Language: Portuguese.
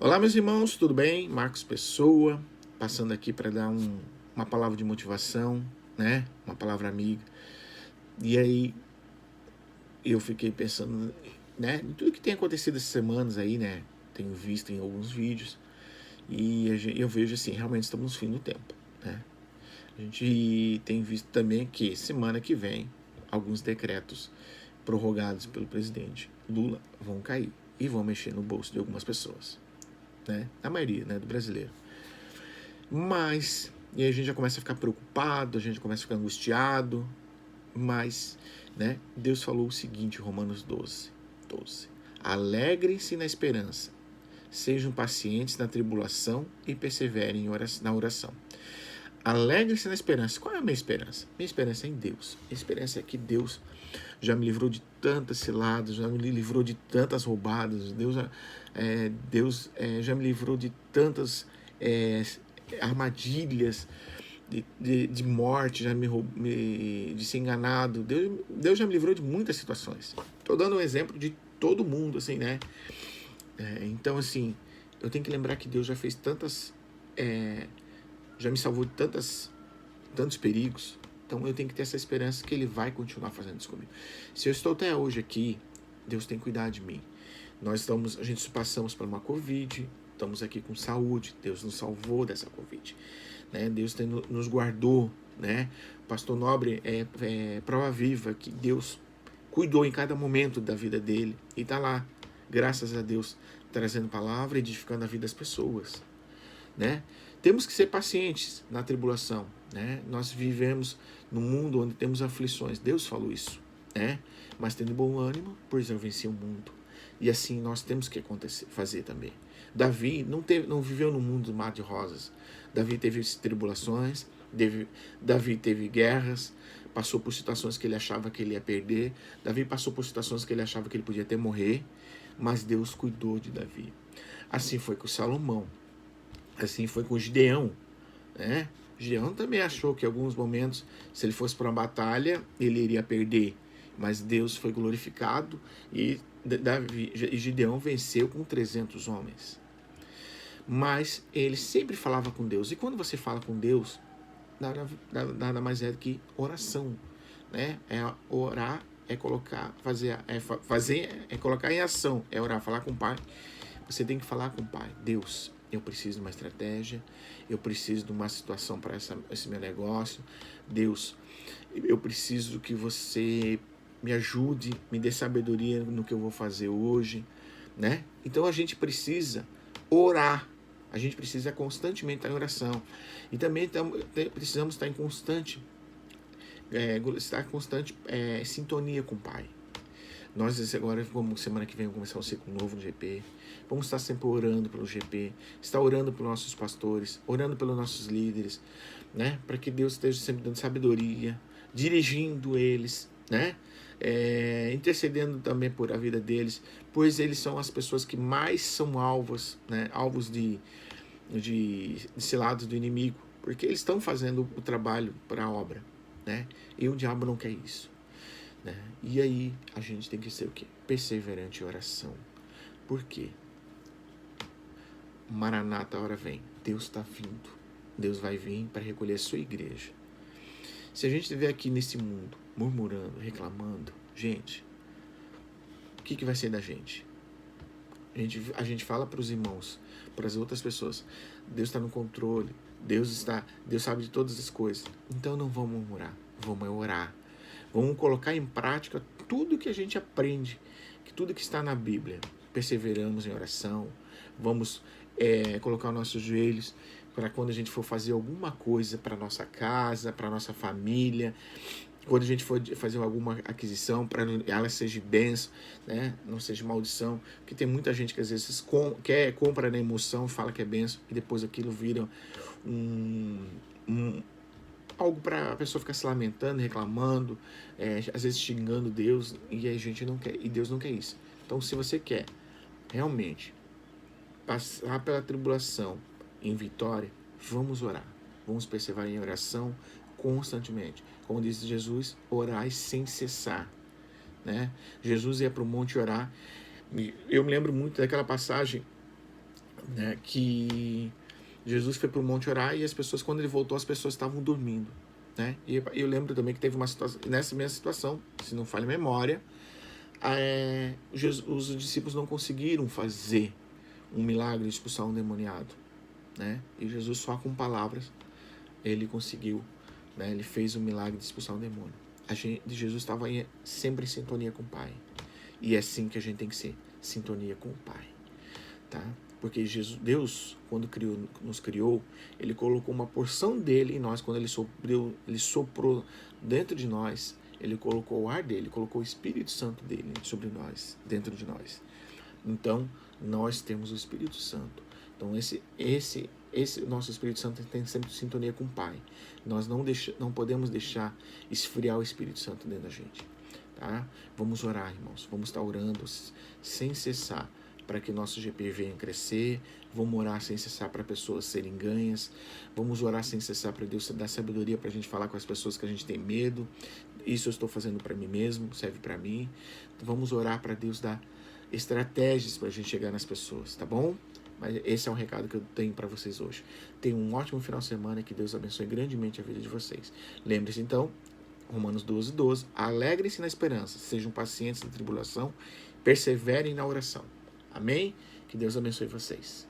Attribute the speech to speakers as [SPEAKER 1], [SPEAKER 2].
[SPEAKER 1] Olá, meus irmãos, tudo bem? Marcos Pessoa, passando aqui para dar uma palavra de motivação, né? Uma palavra amiga. E aí eu fiquei pensando, né? Em tudo que tem acontecido essas semanas aí, né? Tenho visto em alguns vídeos e eu vejo assim, realmente estamos no fim do tempo, né? A gente tem visto também que semana que vem alguns decretos prorrogados pelo presidente Lula vão cair e vão mexer no bolso de algumas pessoas, né? A maioria, né, do brasileiro. Mas, e aí a gente já começa a ficar preocupado, a gente começa a ficar angustiado, mas, né, Deus falou o seguinte, Romanos 12. Alegrem-se na esperança, sejam pacientes na tribulação e perseverem na oração. Alegre-se na esperança. Qual é a minha esperança? Minha esperança é em Deus. Minha esperança é que Deus já me livrou de tantas ciladas, já me livrou de tantas roubadas. Deus já me livrou de tantas armadilhas, de morte, de ser enganado. Deus já me livrou de muitas situações. Estou dando um exemplo de todo mundo, assim, né? Então, assim, eu tenho que lembrar que Deus já fez tantas... já me salvou de tantos perigos. Então eu tenho que ter essa esperança que Ele vai continuar fazendo isso comigo. Se eu estou até hoje aqui, Deus tem cuidado de mim. A gente passamos por uma Covid, estamos aqui com saúde, Deus nos salvou dessa Covid, né? Deus nos guardou, né? O pastor Nobre é prova viva que Deus cuidou em cada momento da vida dele e está lá, graças a Deus, trazendo palavra e edificando a vida das pessoas, né? Temos que ser pacientes na tribulação, né? Nós vivemos num mundo onde temos aflições. Deus falou isso, né? Mas tendo bom ânimo, pois eu venci o mundo. E assim nós temos que fazer também. Davi não viveu num mundo mar de rosas. Davi teve tribulações, Davi teve guerras, passou por situações que ele achava que ele ia perder. Davi passou por situações que ele achava que ele podia até morrer, mas Deus cuidou de Davi. Assim foi com Salomão. Assim foi com Gideão, né? Gideão também achou que em alguns momentos, se ele fosse para uma batalha, ele iria perder. Mas Deus foi glorificado e Gideão venceu com 300 homens. Mas ele sempre falava com Deus. E quando você fala com Deus, nada mais é do que oração, né? É orar, é colocar, é colocar em ação, é orar, falar com o Pai. Você tem que falar com o Pai. Deus, eu preciso de uma estratégia, eu preciso de uma situação para esse meu negócio. Deus, eu preciso que você me ajude, me dê sabedoria no que eu vou fazer hoje, né? Então a gente precisa orar, a gente precisa constantemente estar em oração. E também precisamos estar em constante sintonia com o Pai. Nós agora, semana que vem, vamos começar um ciclo novo no GP. Vamos estar sempre orando pelo GP, estar orando pelos nossos pastores, orando pelos nossos líderes, né? Para que Deus esteja sempre dando sabedoria, dirigindo eles, né? Intercedendo também por a vida deles, pois eles são as pessoas que mais são alvos, né? Alvos de cilados do inimigo, porque eles estão fazendo o trabalho para a obra, né? E o diabo não quer isso. Né? E aí a gente tem que ser o quê? Perseverante em oração. Por quê? Maranata, a hora vem. Deus está vindo. Deus vai vir para recolher a sua igreja. Se a gente estiver aqui nesse mundo murmurando, reclamando, gente, o que vai ser da gente? A gente fala para os irmãos, para as outras pessoas, Deus está no controle, Deus sabe de todas as coisas. Então não vamos murmurar, vamos orar. Vamos colocar em prática tudo que a gente aprende, tudo que está na Bíblia. Perseveramos em oração, vamos colocar os nossos joelhos para quando a gente for fazer alguma coisa para nossa casa, para nossa família, quando a gente for fazer alguma aquisição, para ela seja bênção, né? Não seja maldição, porque tem muita gente que às vezes compra na emoção, fala que é bênção, e depois aquilo vira algo para a pessoa ficar se lamentando, reclamando, às vezes xingando Deus, e a gente não quer, e Deus não quer isso. Então, se você quer realmente passar pela tribulação em vitória, vamos orar, vamos perseverar em oração constantemente. Como disse Jesus, orai sem cessar, né? Jesus ia para o monte orar. Eu me lembro muito daquela passagem né, que Jesus foi para o monte orar e as pessoas, quando ele voltou, as pessoas estavam dormindo, né? E eu lembro também que teve uma situação, nessa mesma situação, se não falha a memória, os discípulos não conseguiram fazer um milagre de expulsar um demoniado, né? E Jesus só com palavras ele conseguiu, né? Ele fez um milagre de expulsar um demônio. Jesus estava sempre em sintonia com o Pai. E é assim que a gente tem que ser, sintonia com o Pai, tá? Porque Deus, quando nos criou, ele colocou uma porção dele em nós. Quando ele soprou dentro de nós, ele colocou o ar dele, colocou o Espírito Santo dele sobre nós, dentro de nós. Então, nós temos o Espírito Santo. Então, esse nosso Espírito Santo tem sempre sintonia com o Pai. Nós não podemos deixar esfriar o Espírito Santo dentro da gente. Tá? Vamos orar, irmãos. Vamos estar orando sem cessar para que nosso GP venha crescer. Vamos orar sem cessar para pessoas serem ganhas. Vamos orar sem cessar para Deus dar sabedoria para a gente falar com as pessoas que a gente tem medo. Isso eu estou fazendo para mim mesmo, serve para mim. Vamos orar para Deus dar estratégias para a gente chegar nas pessoas, tá bom? Mas esse é um recado que eu tenho para vocês hoje. Tenham um ótimo final de semana e que Deus abençoe grandemente a vida de vocês. Lembre-se então, Romanos 12:12, alegrem-se na esperança, sejam pacientes na tribulação, perseverem na oração. Amém? Que Deus abençoe vocês.